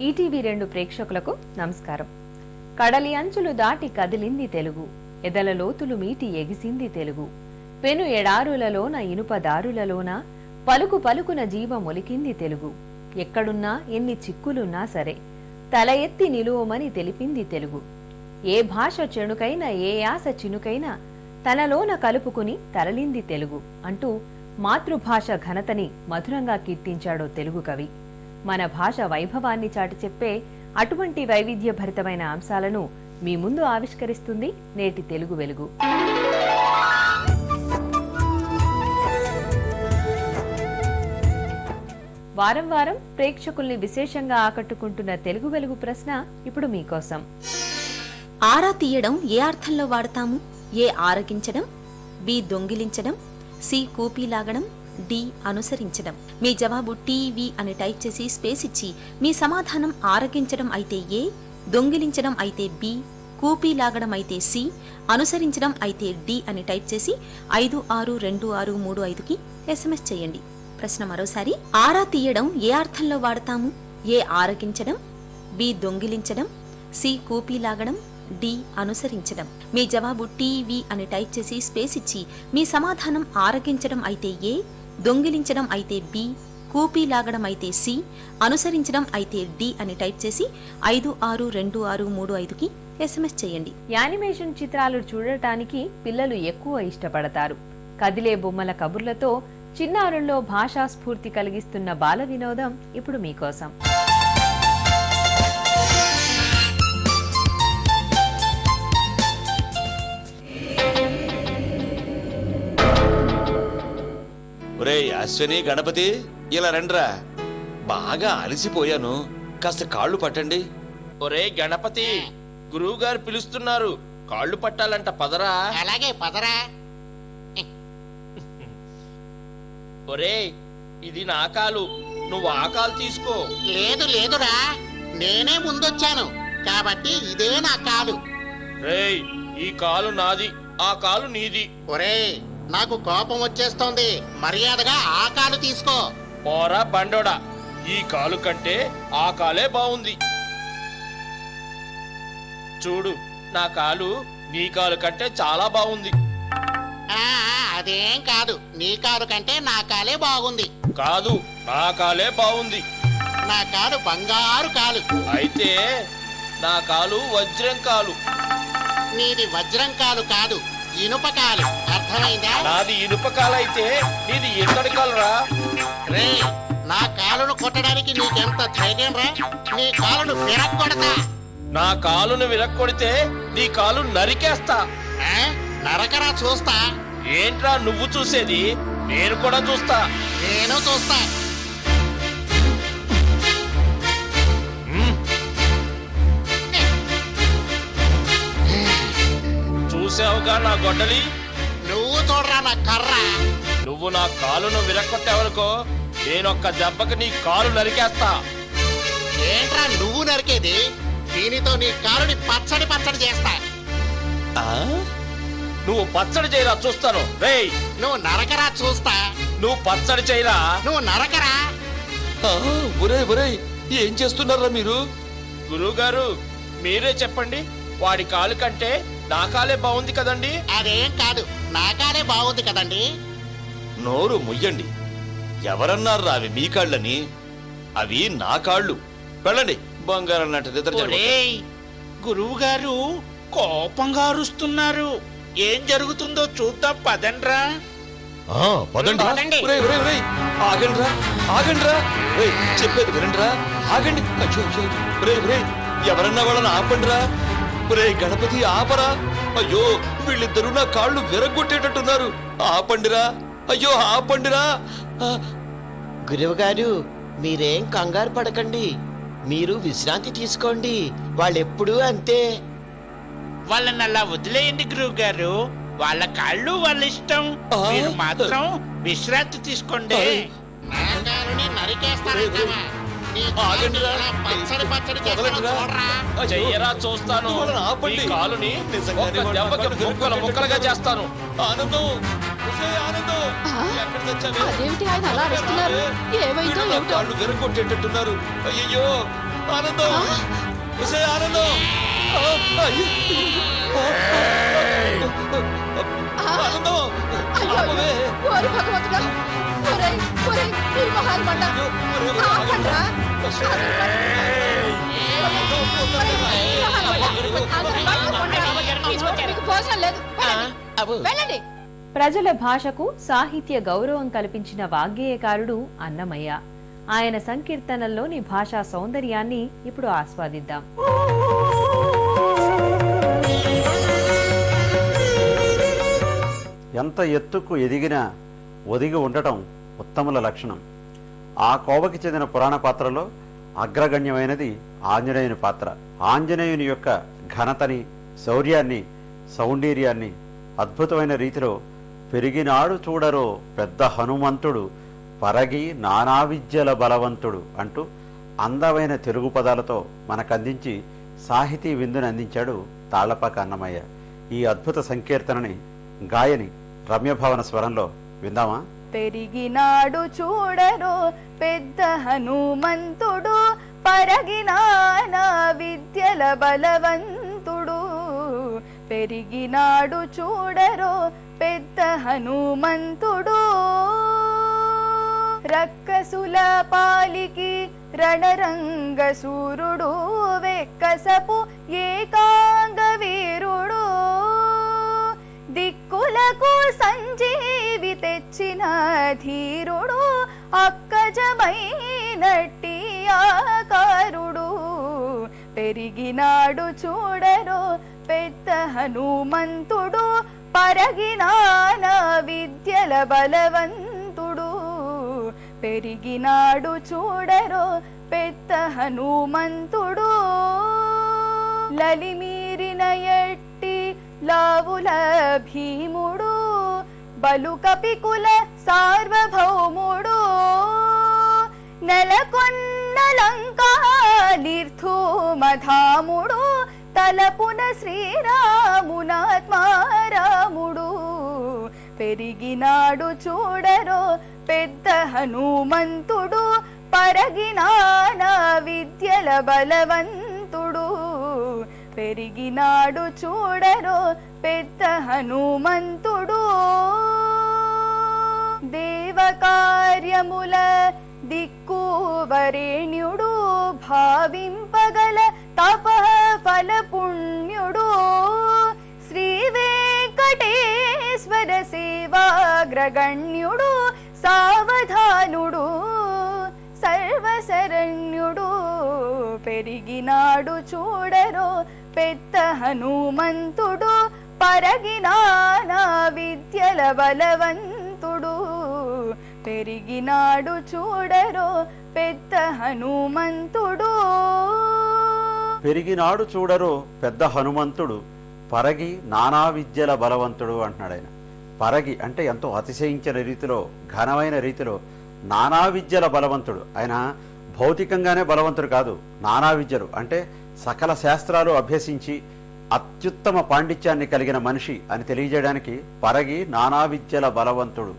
ETV 2 ప్రేక్షకులకు నమస్కారం. కడలి అంచులు దాటి కదిలింది తెలుగు, ఎదల లోతులు మీటి ఎగిసింది తెలుగు. పెను ఎడారులలోన ఇనుపదారులలోన పలుకు పలుకున జీవమొలికింది తెలుగు. ఎక్కడున్నా ఎన్ని చిక్కులున్నా సరే తల ఎత్తి నిలువమని తెలిపింది తెలుగు. ఏ భాష చెణుకైనా ఏ యాస చినుకైనా తనలోన కలుపుకుని తరలింది తెలుగు అంటూ మాతృభాష ఘనతని మధురంగా కీర్తించాడో తెలుగు కవి. మన భాష వైభవాన్ని చాటి చెప్పే అటువంటి వైవిధ్యభరితమైన అంశాలను మీ ముందు ఆవిష్కరిస్తుంది నేటి తెలుగు వెలుగు. వారం వారం ప్రేక్షకుల్ని విశేషంగా ఆకట్టుకుంటున్న తెలుగు వెలుగు ప్రశ్న ఇప్పుడు మీకోసం. ఆరా తీయడం ఏ అర్థంలో వాడతాము? ఏ ఆరగించడం, బి దొంగిలించడం, సి కూపీలాగడం, డి అనుసరించడం. మీ జవాబు టీవీ అని టైప్ చేసి స్పేస్ ఇచ్చి మీ సమాధానం ఆరగించడం అయితే ఏ, దొంగిలించడం అయితే బి, కూపీలాగడం అయితే సి, అనుసరించడం అయితే డి అని టైప్ చేసి 562635కి SMS చేయండి. ప్రశ్న మరోసారి, ఆరా తీయడం ఏ అర్థంలో వాడతాము? ఏ ఆరగించడం, బి దొంగిలించడం, సి కూపీలాగడం, డి అనుసరించడం. మీ జవాబు టీవీ అని టైప్ చేసి స్పేస్ ఇచ్చి మీ సమాధానం ఆరగించడం అయితే ఏ, దొంగిలించడం అయితే బి, కూపీలాగడం అయితే సి, అనుసరించడం అయితే డి అని టైప్ చేసి 562635కి SMS చేయండి. యానిమేషన్ చిత్రాలు చూడటానికి పిల్లలు ఎక్కువ ఇష్టపడతారు. కదిలే బొమ్మల కబుర్లతో చిన్నారుల్లో భాషా స్ఫూర్తి కలిగిస్తున్న బాల వినోదం ఇప్పుడు మీకోసం. ఒరేయ్ అశ్వని, గణపతి, ఇలా రండ్రా. బాగా అలసిపోయాను, కాస్త కాళ్ళు పట్టండి. ఒరే గణపతి, గురువు గారు పిలుస్తున్నారు, కాళ్ళు పట్టాలంట, పదరా. అలాగే పదరా. ఒరే, ఇది నా కాలు, నువ్వు ఆ కాలు తీసుకో. లేదు లేదురా, నేనే ముందొచ్చాను కాబట్టి ఇదే నా కాలు. రేయ్, ఈ కాలు నాది, ఆ కాలు నీది. ఒరేయ్, నాకు కోపం వచ్చేస్తోంది, మర్యాదగా ఆ కాలు తీసుకో. పోరా బండోడా, ఈ కాలు కంటే ఆ కాలే బాగుంది. చూడు, నా కాలు నీ కాలు కంటే చాలా బాగుంది. అదేం కాదు, నీ కాలు కంటే నా కాలే బాగుంది. కాదు, నా కాలే బాగుంది. నా కాలు బంగారు కాలు. అయితే నా కాలు వజ్రం కాలు. నీది వజ్రం కాలు కాదు, ఇనుప కాలు. అర్థమైందా? నాది ఇనుప కాలు అయితే నీది ఎక్కడి కాలురా? రే, నా కాలును కొట్టడానికి నీకెంత ధైర్యం రా? నీ కాలును విరక్కొడతా. నా కాలును విరక్కొడితే నీ కాలు నరికేస్తా. నరకరా, చూస్తా. ఏంట్రా నువ్వు చూసేది? నేను కూడా చూస్తా. నేను చూస్తా. చూసావుగా నా గొడ్డలి? నువ్వు చూడరా నా కర్ర. నువ్వు నా కాలును విరక్కొట్టావనుకో, నేనొక్క దెబ్బకి నీ కాలు నరికేస్తా. ఏంట్రా నువ్వు నరికేది? దీనితో నీ కాలుని పచ్చడి పచ్చడి చేస్తా. నువ్వు పచ్చడి చేయరా, చూస్తాను. రేయ్, నువ్వు నరకరా, చూస్తా. నువ్వు పచ్చడి చేయరా. నువ్వు నరకరా. ఒరేయ్ ఒరేయ్, ఏం చేస్తున్నారా మీరు? గురువు గారు, మీరే చెప్పండి, వాడి కాలు కంటే నా కాలే బాగుంది కదండి. అదేం కాదు, నా కాలే బాగుంది కదండి. నోరు ముయ్యండి. ఎవరన్నారా అవి మీ కాళ్ళని? అవి నా కాళ్ళు. వెళ్ళండి, బంగారం లాంటి నిద్ర జరగదు. గురువు గారు కోపంగా అరుస్తున్నారు, ఏం జరుగుతుందో చూద్దాం, పదండ్రా. పదండి. పదండి. ఒరేయ్, ఒరేయ్, ఒరేయ్, ఆగండ్రా, ఆగండ్రా. ఒరేయ్, చెప్పేది వినండ్రా, ఆగండి. అయ్యో అయ్యో, ఒరేయ్ ఒరేయ్, ఎవరన్నా వాళ్ళని ఆపండ్రా. ఒరేయ్ గణపతి, ఆపరా. అయ్యో, వీళ్ళిద్దరూ నా కాళ్ళు విరగొట్టేటట్టున్నారు. ఆపండిరా, అయ్యో ఆపండిరా. గురువుగారు, మీరేం కంగారు పడకండి, మీరు విశ్రాంతి తీసుకోండి. వాళ్ళెప్పుడూ అంతే. వాళ్ళని అలా వదిలేయండి గురువు గారు, వాళ్ళ కాళ్ళు వాళ్ళ ఇష్టం, మీరు మాత్రం విశ్రాంతి తీసుకోండి. నా కాలుని నరికేస్తానంటావా? నీ కాలుని ఎలా పచ్చడి పచ్చడి చేస్తానో చూడరా. చెయ్యరా, చూస్తాను. ఈ కాలుని ఒక్క దెబ్బకి ముక్కలు ముక్కలుగా చేస్తాను. ఆనందం, ఆనందం, ఎక్కడ తెచ్చావే? అదేమిటి ఆయన అలా అరుస్తున్నారు? ఏమైందో ఏమిటో. కాళ్ళు విరగొట్టేటట్టున్నారు. అయ్యో, ఆనందం ఒసే ఆనందం అయ్యో. ఆనందం ఆపవే. ఓరి భగవంతుడా! ఒరేయ్, ఒరేయ్, ఈ మొహాలు మంట! ఆపండ్రా! మీకు భోజనం లేదు. వెళ్ళండి. ప్రజల భాషకు సాహిత్య గౌరవం కల్పించిన వాగ్గేయకారుడు అన్నమయ్య. ఆయన సంకీర్తనల్లోని భాషా సౌందర్యాన్ని ఇప్పుడు ఆస్వాదిద్దాం. ఎంత ఎత్తుకు ఎదిగినా ఒదిగి ఉండటం ఉత్తముల లక్షణం. ఆ కోవకి చెందిన పురాణ పాత్రలో అగ్రగణ్యమైనది ఆంజనేయుని పాత్ర. ఆంజనేయుని యొక్క ఘనతని, శౌర్యాన్ని, సౌందర్యాన్ని అద్భుతమైన రీతిలో పెరిగినాడు చూడరో పెద్ద హనుమంతుడు, పరగి నానా విద్యల బలవంతుడు అంటూ అందమైన తెలుగు పదాలతో మనకందించి సాహితీ విందుని అందించాడు తాళ్లపాక అన్నమయ్య. ఈ అద్భుత సంకీర్తనని గాయని రమ్యభవన స్వరంలో విందామా? పెరిగినాడు చూడరు పెద్ద హనుమంతుడు, పరగినానా విద్యల బలవంతుడు. పెరిగినాడు చూడరు పెద్ద హనుమంతుడు, రక్కసుల పాలికి రణరంగ సూరుడు, వెక్కసపు ఏకాంగ వీరుడు. దిక్కులకు సంజీవి తెచ్చిన ధీరుడు, అక్కజమైనట్టి ఆకారుడు. పెరిగినాడు చూడరు పెద్ద హనుమంతుడు, పరగినానా విద్యల బలవంతుడు. పెరిగినాడు చూడరు పెద్ద హనుమంతుడు, లలిమీరిన ఎట్టి లావుల భీముడు, బలుకపికుల సార్వభౌముడు. నెలకొన్న లంకాలిర్థూమధాముడు, తలపున శ్రీరామునాత్మారాముడు. పెరిగినాడు చూడరో పెద్ద హనుమంతుడు, పరగినానా విద్యల బలవంతుడు. పెరిగినాడు చూడరో పెద్ద హనుమంతుడు, దేవకార్యముల దిక్కు వరేణ్యుడు, భావింపగల తప ఫల పుణ్యుడు. శ్రీ వెంకటేశ్వర సేవాగ్రగణ్యుడు, సావధానుడు, సర్వశరణ్యుడు. పెరిగినాడు చూడరో పెద్ద హనుమంతుడు, పరగినానా విద్యల బలవంతుడు. పెరిగినాడు చూడరో పెద్ద హనుమంతుడు. పెరిగినాడు చూడరో పెద్ద హనుమంతుడు, పరగి నానా విద్యల బలవంతుడు అంటున్నాడు ఆయన. పరగి అంటే ఎంతో అతిశయించిన రీతిలో, ఘనమైన రీతిలో నానా విద్యల బలవంతుడు. ఆయన భౌతికంగానే బలవంతుడు కాదు, నానా విద్యలు అంటే సకల శాస్త్రాలు అభ్యసించి అత్యుత్తమ పాండిత్యాన్ని కలిగిన మనిషి అని తెలియజేయడానికి పరగి నానా విద్యల బలవంతుడు